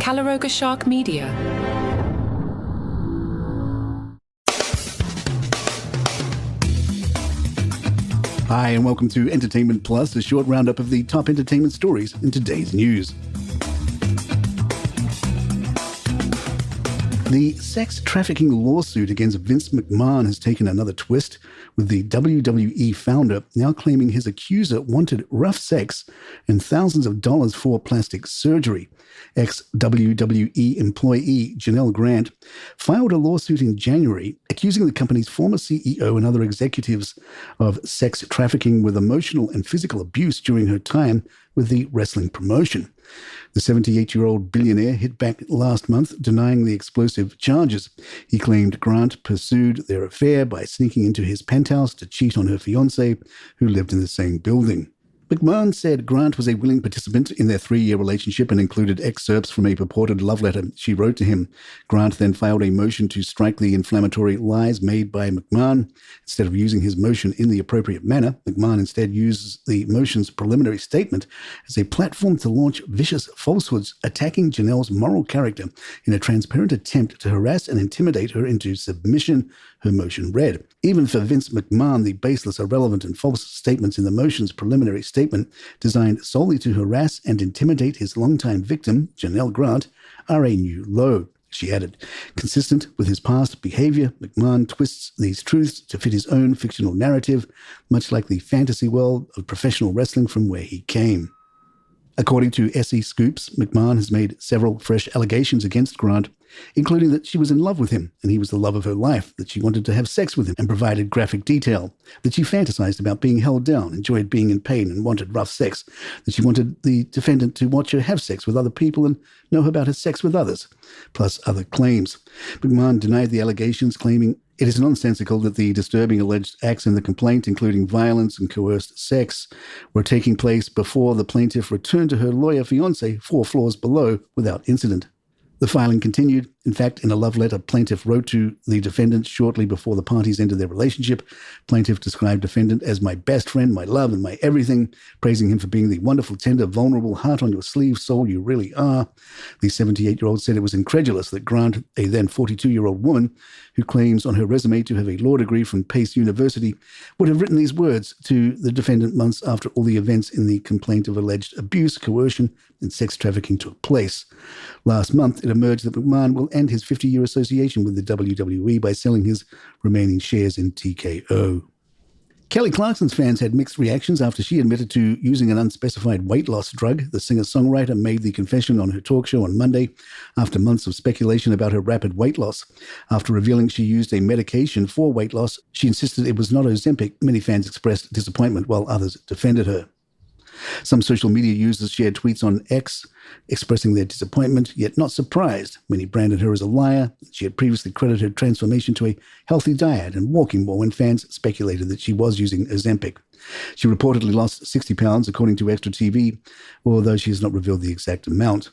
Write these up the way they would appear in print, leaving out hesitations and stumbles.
Calaroga Shark Media. Hi, and welcome to Entertainment Plus, a short roundup of the top entertainment stories in today's news. The sex trafficking lawsuit against Vince McMahon has taken another twist, with the WWE founder now claiming his accuser wanted rough sex and thousands of dollars for plastic surgery. Ex-WWE employee Janelle Grant filed a lawsuit in January accusing the company's former CEO and other executives of sex trafficking with emotional and physical abuse during her time with the wrestling promotion. The 78-year-old billionaire hit back last month, denying the explosive charges. He claimed Grant pursued their affair by sneaking into his penthouse to cheat on her fiancé, who lived in the same building. McMahon said Grant was a willing participant in their 3-year relationship and included excerpts from a purported love letter she wrote to him. Grant then filed a motion to strike the inflammatory lies made by McMahon. Instead of using his motion in the appropriate manner, McMahon instead uses the motion's preliminary statement as a platform to launch vicious falsehoods attacking Janelle's moral character in a transparent attempt to harass and intimidate her into submission, her motion read. Even for Vince McMahon, the baseless, irrelevant, and false statements in the motion's preliminary statement, designed solely to harass and intimidate his longtime victim, Janelle Grant, are a new low. She added, consistent with his past behavior, McMahon twists these truths to fit his own fictional narrative, much like the fantasy world of professional wrestling from where he came. According to SE Scoops, McMahon has made several fresh allegations against Grant, including that she was in love with him and he was the love of her life, that she wanted to have sex with him and provided graphic detail, that she fantasized about being held down, enjoyed being in pain and wanted rough sex, that she wanted the defendant to watch her have sex with other people and know about her sex with others, plus other claims. McMahon denied the allegations, claiming it is nonsensical that the disturbing alleged acts in the complaint, including violence and coerced sex, were taking place before the plaintiff returned to her lawyer fiancé 4 floors below without incident. The filing continued. In fact, in a love letter plaintiff wrote to the defendant shortly before the parties ended their relationship, plaintiff described defendant as my best friend, my love, and my everything, praising him for being the wonderful, tender, vulnerable, heart on your sleeve soul you really are. The 78-year-old said it was incredulous that Grant, a then 42-year-old woman who claims on her resume to have a law degree from Pace University, would have written these words to the defendant months after all the events in the complaint of alleged abuse, coercion, and sex trafficking took place. Last month, it emerged that McMahon will end his 50-year association with the WWE by selling his remaining shares in TKO. Kelly Clarkson's fans had mixed reactions after she admitted to using an unspecified weight loss drug. The singer-songwriter made the confession on her talk show on Monday after months of speculation about her rapid weight loss. After revealing she used a medication for weight loss, she insisted it was not Ozempic. Many fans expressed disappointment while others defended her. Some social media users shared tweets on X expressing their disappointment, yet not surprised. Many branded her as a liar. She had previously credited her transformation to a healthy diet and walking more when fans speculated that she was using Ozempic. She reportedly lost 60 pounds, according to Extra TV, although she has not revealed the exact amount.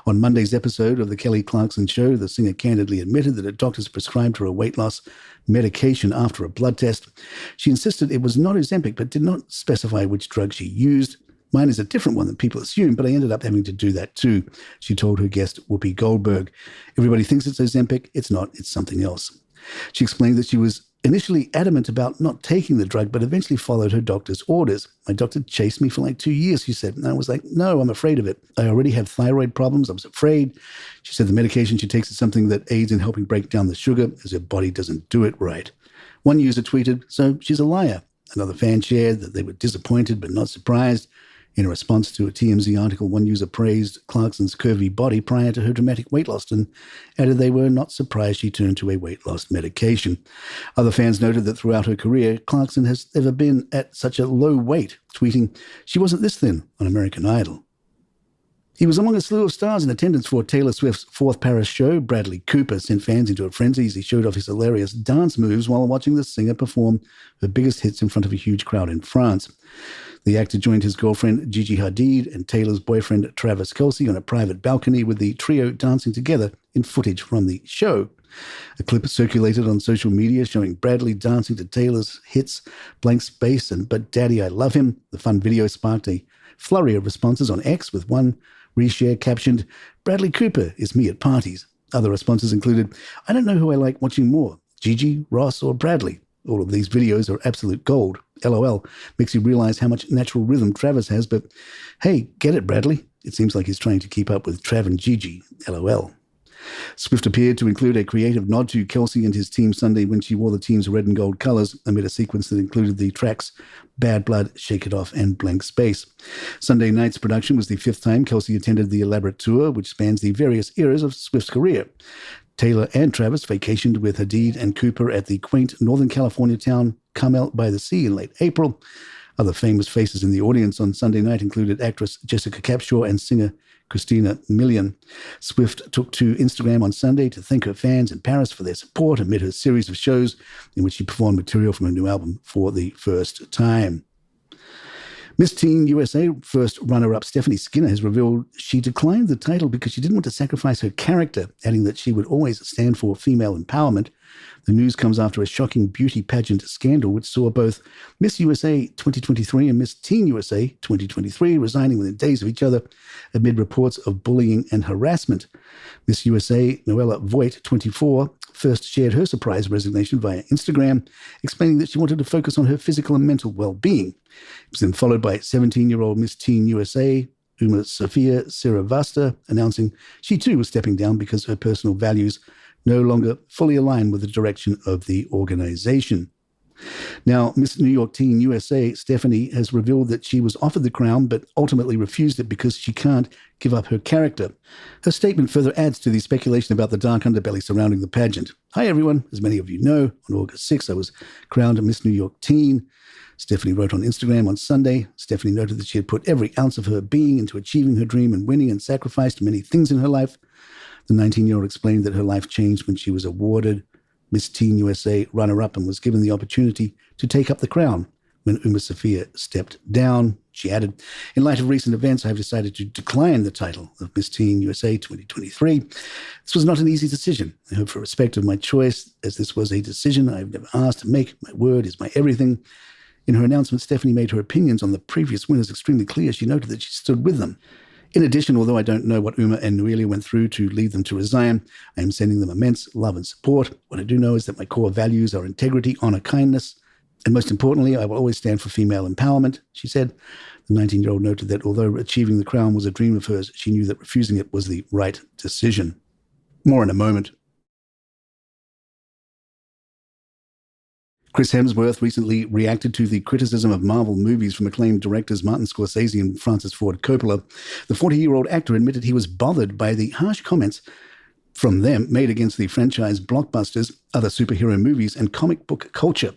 On Monday's episode of The Kelly Clarkson Show, the singer candidly admitted that her doctors prescribed her a weight loss medication after a blood test. She insisted it was not Ozempic, but did not specify which drug she used. Mine is a different one than people assume, but I ended up having to do that too, she told her guest Whoopi Goldberg. Everybody thinks it's Ozempic. It's not. It's something else. She explained that she was initially adamant about not taking the drug, but eventually followed her doctor's orders. My doctor chased me for like 2 years, she said. And I was like, no, I'm afraid of it. I already have thyroid problems. I was afraid. She said the medication she takes is something that aids in helping break down the sugar as her body doesn't do it right. One user tweeted, so she's a liar. Another fan shared that they were disappointed but not surprised. In response to a TMZ article, one user praised Clarkson's curvy body prior to her dramatic weight loss and added they were not surprised she turned to a weight loss medication. Other fans noted that throughout her career, Clarkson has never been at such a low weight, tweeting, she wasn't this thin on American Idol. He was among a slew of stars in attendance for Taylor Swift's 4th Paris show. Bradley Cooper sent fans into a frenzy as he showed off his hilarious dance moves while watching the singer perform her biggest hits in front of a huge crowd in France. The actor joined his girlfriend Gigi Hadid and Taylor's boyfriend Travis Kelce on a private balcony, with the trio dancing together in footage from the show. A clip circulated on social media showing Bradley dancing to Taylor's hits Blank Space and But Daddy I Love Him. The fun video sparked a flurry of responses on X, with one Reshare captioned, "Bradley Cooper is me at parties." Other responses included, "I don't know who I like watching more, Gigi, Ross, or Bradley. All of these videos are absolute gold. LOL. Makes you realize how much natural rhythm Travis has, but hey, get it, Bradley? It seems like he's trying to keep up with Trav and Gigi. LOL." Swift appeared to include a creative nod to Kelsey and his team Sunday when she wore the team's red and gold colors amid a sequence that included the tracks Bad Blood, Shake It Off, and Blank Space. Sunday night's production was the 5th time Kelsey attended the elaborate tour, which spans the various eras of Swift's career. Taylor and Travis vacationed with Hadid and Cooper at the quaint Northern California town Carmel by the Sea in late April. Other famous faces in the audience on Sunday night included actress Jessica Capshaw and singer Christina Milian. Swift took to Instagram on Sunday to thank her fans in Paris for their support amid her series of shows in which she performed material from her new album for the first time. Miss Teen USA first runner-up Stephanie Skinner has revealed she declined the title because she didn't want to sacrifice her character, adding that she would always stand for female empowerment. The news comes after a shocking beauty pageant scandal which saw both Miss USA 2023 and Miss Teen USA 2023 resigning within days of each other amid reports of bullying and harassment. Miss USA Noella Voigt, 24, first shared her surprise resignation via Instagram, explaining that she wanted to focus on her physical and mental well-being. It was then followed by 17-year-old Miss Teen USA Uma Sophia Srivastawa announcing she too was stepping down because her personal values no longer fully align with the direction of the organization. Now, Miss New York Teen USA, Stephanie, has revealed that she was offered the crown but ultimately refused it because she can't give up her character. Her statement further adds to the speculation about the dark underbelly surrounding the pageant. "Hi, everyone. As many of you know, on August 6th, I was crowned Miss New York Teen." Stephanie wrote on Instagram on Sunday. Stephanie noted that she had put every ounce of her being into achieving her dream and winning and sacrificed many things in her life. The 19-year-old explained that her life changed when she was awarded Miss Teen USA runner-up and was given the opportunity to take up the crown when Uma Sophia stepped down. She added, "In light of recent events, I have decided to decline the title of Miss Teen USA 2023. This was not an easy decision. I hope for respect of my choice, as this was a decision I have never asked to make. My word is my everything." In her announcement, Stephanie made her opinions on the previous winners extremely clear. She noted that she stood with them. In addition, although I don't know what Uma and Noelia went through to lead them to resign, I am sending them immense love and support. What I do know is that my core values are integrity, honor, kindness, and most importantly, I will always stand for female empowerment, she said. The 19-year-old noted that although achieving the crown was a dream of hers, she knew that refusing it was the right decision. More in a moment. Chris Hemsworth recently reacted to the criticism of Marvel movies from acclaimed directors Martin Scorsese and Francis Ford Coppola. The 40-year-old actor admitted he was bothered by the harsh comments from them made against the franchise blockbusters, other superhero movies, and comic book culture.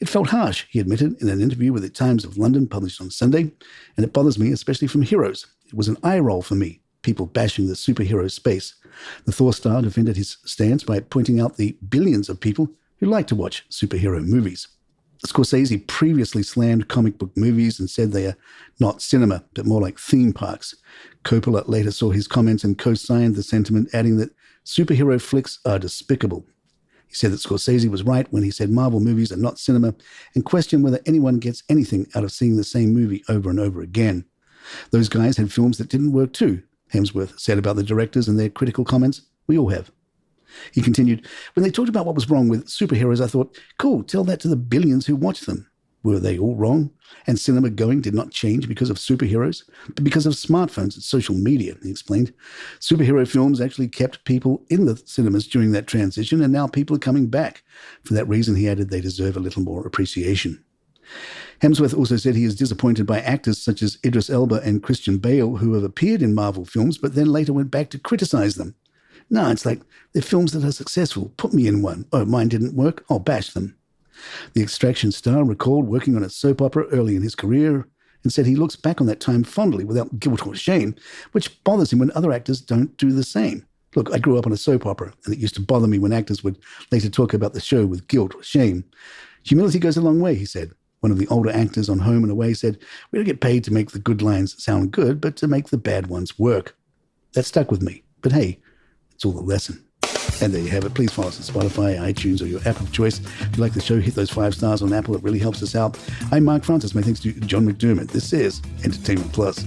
"It felt harsh," he admitted in an interview with the Times of London published on Sunday, "and it bothers me, especially from heroes. It was an eye roll for me, people bashing the superhero space." The Thor star defended his stance by pointing out the billions of people who like to watch superhero movies. Scorsese previously slammed comic book movies and said they are not cinema, but more like theme parks. Coppola later saw his comments and co-signed the sentiment, adding that superhero flicks are despicable. He said that Scorsese was right when he said Marvel movies are not cinema and questioned whether anyone gets anything out of seeing the same movie over and over again. "Those guys had films that didn't work too," Hemsworth said about the directors and their critical comments. "We all have." He continued, "When they talked about what was wrong with superheroes, I thought, cool, tell that to the billions who watch them. Were they all wrong? And cinema going did not change because of superheroes, but because of smartphones and social media," he explained. "Superhero films actually kept people in the cinemas during that transition, and now people are coming back. For that reason," he added, "they deserve a little more appreciation." Hemsworth also said he is disappointed by actors such as Idris Elba and Christian Bale who have appeared in Marvel films, but then later went back to criticize them. "No, it's like, they're films that are successful. Put me in one. Oh, mine didn't work. I'll bash them." The Extraction star recalled working on a soap opera early in his career and said he looks back on that time fondly without guilt or shame, which bothers him when other actors don't do the same. "Look, I grew up on a soap opera, and it used to bother me when actors would later talk about the show with guilt or shame. Humility goes a long way," he said. One of the older actors on Home and Away said, "We don't get paid to make the good lines sound good, but to make the bad ones work." That stuck with me. But hey, it's all the lesson. And there you have it. Please follow us on Spotify, iTunes, or your app of choice. If you like the show, hit those 5 stars on Apple. It really helps us out. I'm Mark Francis. My thanks to John McDermott. This is Entertainment Plus.